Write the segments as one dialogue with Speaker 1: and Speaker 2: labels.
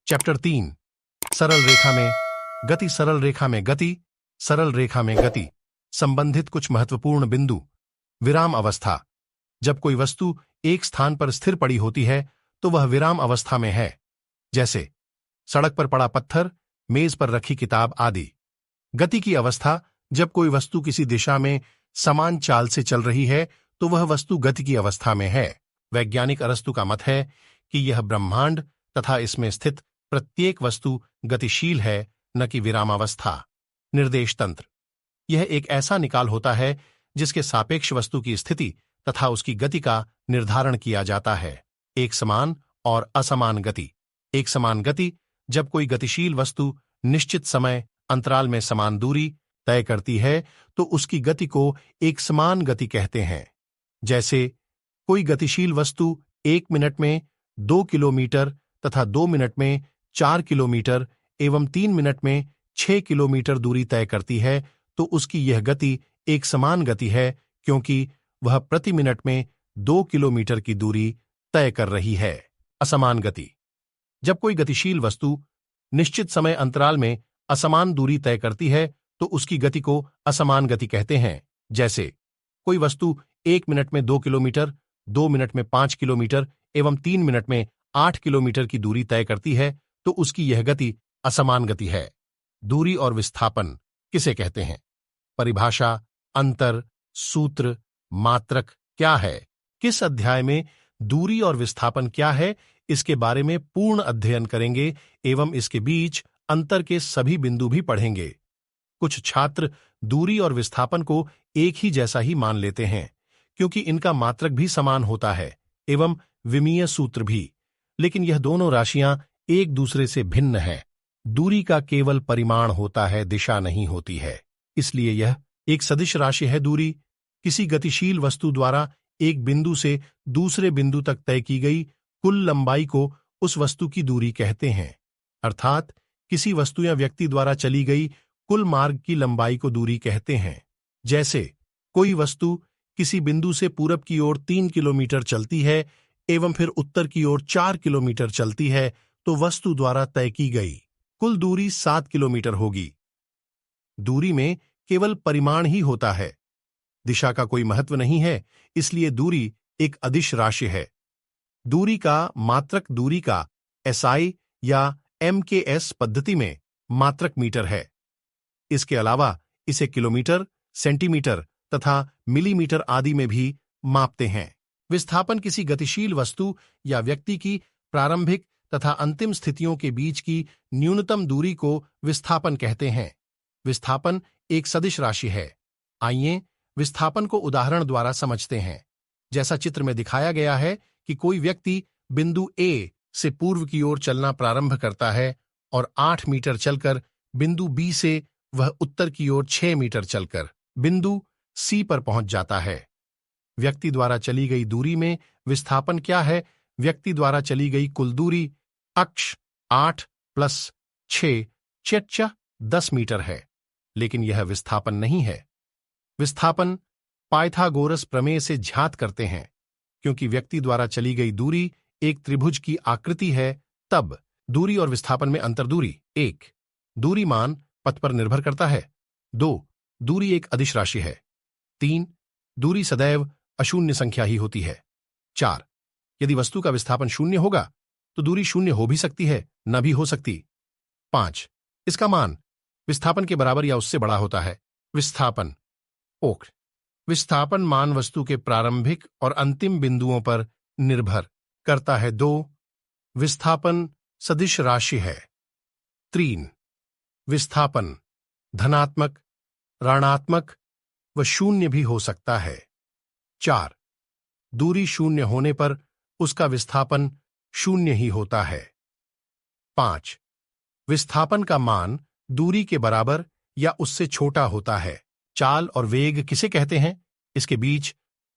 Speaker 1: Chapter 3 सरल रेखा में गति। सरल रेखा में गति। सरल रेखा में गति संबंधित कुछ महत्वपूर्ण बिंदु। विराम अवस्था। जब कोई वस्तु एक स्थान पर स्थिर पड़ी होती है तो वह विराम अवस्था में है, जैसे सड़क पर पड़ा पत्थर, मेज पर रखी किताब आदि। गति की अवस्था। जब कोई वस्तु किसी दिशा में समान चाल से चल रही है तो वह वस्तु गति की अवस्था में है। वैज्ञानिक अरस्तु का मत है कि यह ब्रह्मांड तथा इसमें स्थित प्रत्येक वस्तु गतिशील है, न कि विरामावस्था। निर्देश तंत्र। यह एक ऐसा निकाल होता है जिसके सापेक्ष वस्तु की स्थिति तथा उसकी गति का निर्धारण किया जाता है। एक समान और असमान गति। एक समान गति। जब कोई गतिशील वस्तु निश्चित समय अंतराल में समान दूरी तय करती है तो उसकी गति को एक समान गति कहते हैं। जैसे कोई गतिशील वस्तु 1 मिनट में 2 किलोमीटर तथा 2 मिनट में 4 किलोमीटर एवं 3 मिनट में 6 किलोमीटर दूरी तय करती है तो उसकी यह गति एक समान गति है, क्योंकि वह प्रति मिनट में 2 किलोमीटर की दूरी तय कर रही है। असमान गति। जब कोई गतिशील वस्तु निश्चित समय अंतराल में असमान दूरी तय करती है तो उसकी गति को असमान गति कहते हैं। जैसे कोई वस्तु 1 मिनट में 2 किलोमीटर, 2 मिनट में 5 किलोमीटर एवं 3 मिनट में 8 किलोमीटर की दूरी तय करती है तो उसकी यह गति असमान गति है। दूरी और विस्थापन किसे कहते हैं? परिभाषा, अंतर, सूत्र, मात्रक क्या है? किस अध्याय में दूरी और विस्थापन क्या है, इसके बारे में पूर्ण अध्ययन करेंगे एवं इसके बीच अंतर के सभी बिंदु भी पढ़ेंगे। कुछ छात्र दूरी और विस्थापन को एक ही जैसा ही मान लेते हैं, क्योंकि इनका मात्रक भी समान होता है एवं विमीय सूत्र भी, लेकिन यह दोनों राशियां एक दूसरे से भिन्न हैं। दूरी का केवल परिमाण होता है, दिशा नहीं होती है, इसलिए यह एक सदिश राशि है। दूरी किसी गतिशील वस्तु द्वारा एक बिंदु से दूसरे बिंदु तक तय की गई कुल लंबाई को उस वस्तु की दूरी कहते हैं। अर्थात किसी वस्तु या व्यक्ति द्वारा चली गई कुल मार्ग की लंबाई को दूरी कहते हैं। जैसे कोई वस्तु किसी बिंदु से पूरब की ओर 3 किलोमीटर चलती है एवं फिर उत्तर की ओर 4 किलोमीटर चलती है तो वस्तु द्वारा तय की गई कुल दूरी 7 किलोमीटर होगी। दूरी में केवल परिमाण ही होता है, दिशा का कोई महत्व नहीं है, इसलिए दूरी एक अदिश राशि है। दूरी का मात्रक दूरी का एसआई या एमकेएस पद्धति में मात्रक मीटर है। इसके अलावा इसे किलोमीटर, सेंटीमीटर तथा मिलीमीटर आदि में भी मापते हैं। विस्थापन किसी गतिशील वस्तु या व्यक्ति की प्रारंभिक तथा अंतिम स्थितियों के बीच की न्यूनतम दूरी को विस्थापन कहते हैं। विस्थापन एक सदिश राशि है। आइए विस्थापन को उदाहरण द्वारा समझते हैं। जैसा चित्र में दिखाया गया है कि कोई व्यक्ति बिंदु ए से पूर्व की ओर चलना प्रारंभ करता है और 8 मीटर चलकर बिंदु बी से वह उत्तर की ओर 6 मीटर चलकर बिंदु सी पर पहुंच जाता है। व्यक्ति द्वारा चली गई दूरी में विस्थापन क्या है? व्यक्ति द्वारा चली गई कुल दूरी अक्ष 8 + 6 = 10 मीटर है, लेकिन यह विस्थापन नहीं है। विस्थापन पाइथागोरस प्रमेय से ज्ञात करते हैं। क्योंकि व्यक्ति द्वारा चली गई दूरी एक त्रिभुज की आकृति है, तब दूरी और विस्थापन में अंतर। दूरी 1 दूरी मान पथ पर निर्भर करता है। 2 दूरी एक अदिश राशि है। 3 दूरी सदैव अशून्य संख्या ही होती है। 4 यदि वस्तु का विस्थापन शून्य होगा तो दूरी शून्य हो भी सकती है, न भी हो सकती। 5 इसका मान विस्थापन के बराबर या उससे बड़ा होता है। विस्थापन ओक विस्थापन मान वस्तु के प्रारंभिक और अंतिम बिंदुओं पर निर्भर करता है। 2 विस्थापन सदिश राशि है। 3 विस्थापन धनात्मक, ऋणात्मक व शून्य भी हो सकता है। 4 दूरी शून्य होने पर उसका विस्थापन शून्य ही होता है। 5 विस्थापन का मान दूरी के बराबर या उससे छोटा होता है। चाल और वेग किसे कहते हैं? इसके बीच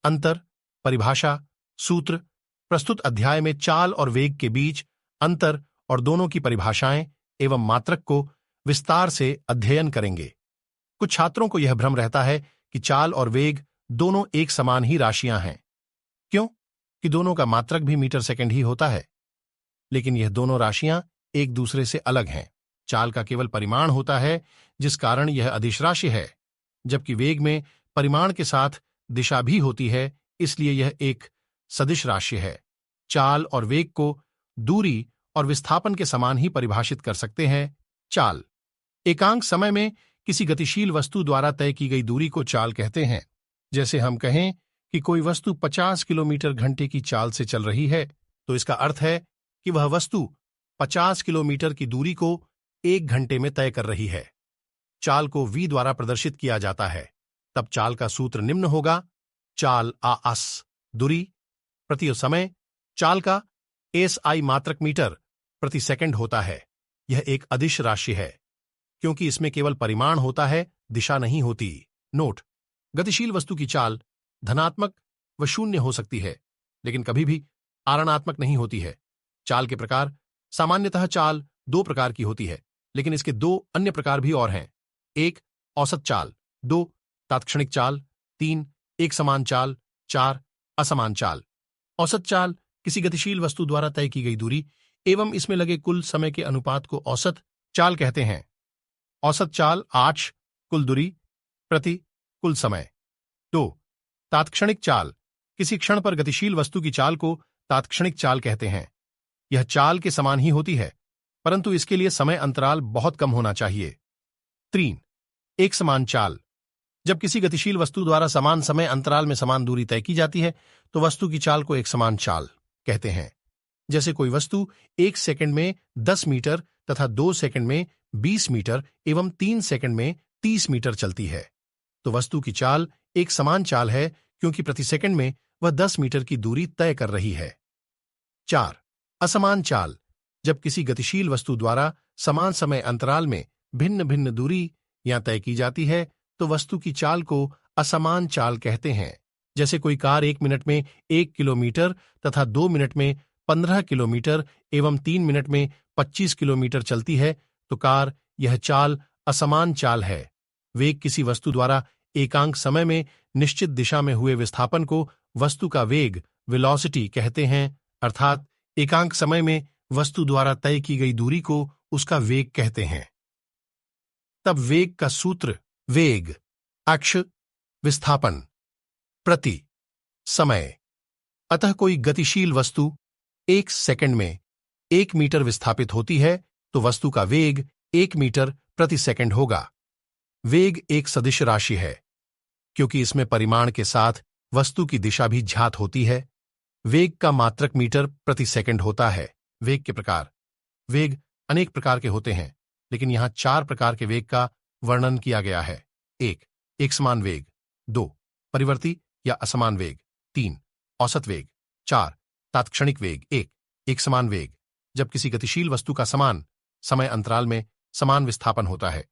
Speaker 1: अंतर, परिभाषा, सूत्र। प्रस्तुत अध्याय में चाल और वेग के बीच अंतर और दोनों की परिभाषाएं एवं मात्रक को विस्तार से अध्ययन करेंगे। कुछ छात्रों को यह भ्रम रहता है कि चाल और वेग दोनों एक समान ही राशियां हैं। क्यों? कि दोनों का मात्रक भी मीटर सेकंड ही होता है। लेकिन यह दोनों राशियां एक दूसरे से अलग हैं। चाल का केवल परिमाण होता है, जिस कारण यह अदिश राशि है, जबकि वेग में परिमाण के साथ दिशा भी होती है, इसलिए यह एक सदिश राशि है। चाल और वेग को दूरी और विस्थापन के समान ही परिभाषित कर सकते हैं। चाल एकांक समय में किसी गतिशील वस्तु द्वारा तय की गई दूरी को चाल कहते हैं। जैसे हम कहें कि कोई वस्तु 50 किलोमीटर घंटे की चाल से चल रही है, तो इसका अर्थ है कि वह वस्तु 50 किलोमीटर की दूरी को 1 घंटे में तय कर रही है। चाल को v द्वारा प्रदर्शित किया जाता है, तब चाल का सूत्र निम्न होगा। चाल आस दूरी प्रति समय चाल का SI मात्रक मीटर प्रति सेकंड होता है। यह एक अदिश राशि है, क्योंकि इसमें केवल परिमाण होता है, दिशा नहीं होती। नोट: गतिशील वस्तु की चाल धनात्मक व शून्य हो सकती है, लेकिन कभी भी आरणात्मक नहीं होती है। चाल के प्रकार: सामान्यतः चाल 2 प्रकार की होती है, लेकिन इसके 2 अन्य प्रकार भी और हैं। 1 औसत चाल, 2 तात्क्षणिक चाल, 3 एक समान चाल, 4 असमान चाल। औसत चाल किसी गतिशील वस्तु द्वारा तय की गई दूरी एवं इसमें लगे कुल समय के अनुपात को औसत चाल कहते हैं। औसत चाल 8 कुल दूरी प्रति कुल समय। 2 तात्क्षणिक चाल किसी क्षण पर गतिशील वस्तु की चाल को तात्क्षणिक चाल कहते हैं। यह चाल के समान ही होती है, परंतु इसके लिए समय अंतराल बहुत कम होना चाहिए। 3 एक समान चाल जब किसी गतिशील वस्तु द्वारा समान समय अंतराल में समान दूरी तय की जाती है, तो वस्तु की चाल को एक समान चाल कहते हैं। जैसे कोई वस्तु 1 सेकंड में 10 मीटर तथा 2 सेकंड में 20 मीटर एवं 3 सेकंड में 30 मीटर चलती है, तो वस्तु की चाल एक समान चाल है, क्योंकि प्रति सेकंड में वह 10 मीटर की दूरी तय कर रही है। 4 असमान चाल जब किसी गतिशील वस्तु द्वारा समान समय अंतराल में भिन्न भिन्न दूरी या तय की जाती है, तो वस्तु की चाल को असमान चाल कहते हैं। जैसे कोई कार 1 मिनट में 1 किलोमीटर तथा 2 मिनट में 15 किलोमीटर एवं 3 मिनट में 25 किलोमीटर चलती है, तो कार यह चाल असमान चाल है। वेग किसी वस्तु द्वारा एकांक समय में निश्चित दिशा में हुए विस्थापन को वस्तु का वेग वेलोसिटी कहते हैं, अर्थात एकांक समय में वस्तु द्वारा तय की गई दूरी को उसका वेग कहते हैं। तब वेग का सूत्र: वेग अक्ष विस्थापन प्रति समय। अतः कोई गतिशील वस्तु 1 सेकंड में 1 मीटर विस्थापित होती है, तो वस्तु का वेग 1 मीटर प्रति सेकंड होगा। वेग एक सदिश राशि है, क्योंकि इसमें परिमाण के साथ वस्तु की दिशा भी ज्ञात होती है। वेग का मात्रक मीटर प्रति सेकंड होता है। वेग के प्रकार: वेग अनेक प्रकार के होते हैं, लेकिन यहां 4 प्रकार के वेग का वर्णन किया गया है। 1 एक समान वेग, 2 परिवर्ती या असमान वेग, 3 औसत वेग, 4 तात्क्षणिक वेग। 1 एक समान वेग जब किसी गतिशील वस्तु का समान समय अंतराल में समान विस्थापन होता है,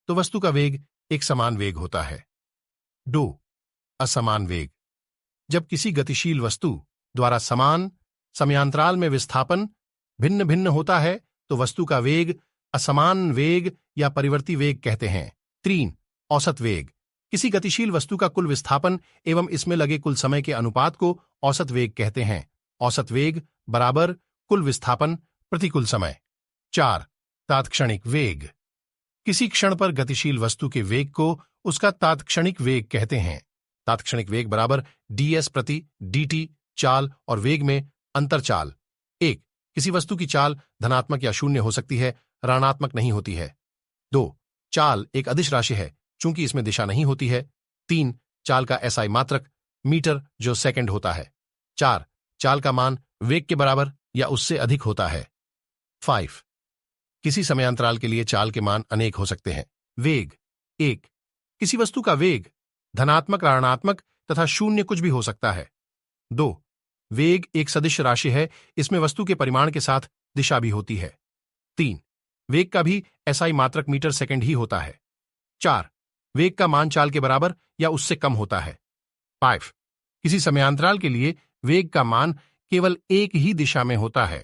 Speaker 1: तो वस्तु का वेग एक समान वेग होता है। 2 असमान वेग जब किसी गतिशील वस्तु द्वारा समान समयांतराल में विस्थापन भिन्न भिन्न होता है, तो वस्तु का वेग असमान वेग या परिवर्ती वेग कहते हैं। 3 औसत वेग किसी गतिशील वस्तु का कुल विस्थापन एवं इसमें लगे कुल समय के अनुपात को औसत वेग कहते हैं। औसत वेग बराबर कुल विस्थापन प्रति कुल समय। 4 तात्क्षणिक वेग किसी क्षण पर गतिशील वस्तु के वेग को उसका तात्क्षणिक वेग कहते हैं। तात्क्षणिक वेग बराबर ds प्रति dt चाल और वेग में अंतर चाल। 1 किसी वस्तु की चाल धनात्मक या शून्य हो सकती है, ऋणात्मक नहीं होती है। 2 चाल एक अदिश राशि है, चूंकि इसमें दिशा नहीं होती है। 3 चाल का SI मात्रक मीटर जो सेकंड होता है। 4 चाल का मान वेग के बराबर या उससे अधिक होता है। 5 किसी समयांतराल के लिए चाल के मान अनेक हो सकते हैं। वेग 1 किसी वस्तु का वेग धनात्मक, ऋणात्मक तथा शून्य कुछ भी हो सकता है। 2 वेग एक सदिश राशि है, इसमें वस्तु के परिमाण के साथ दिशा भी होती है। 3 वेग का भी SI मात्रक मीटर सेकंड ही होता है। 4 वेग का मान चाल के बराबर या उससे कम होता है। 5 किसी समयांतराल के लिए वेग का मान केवल एक ही दिशा में होता है।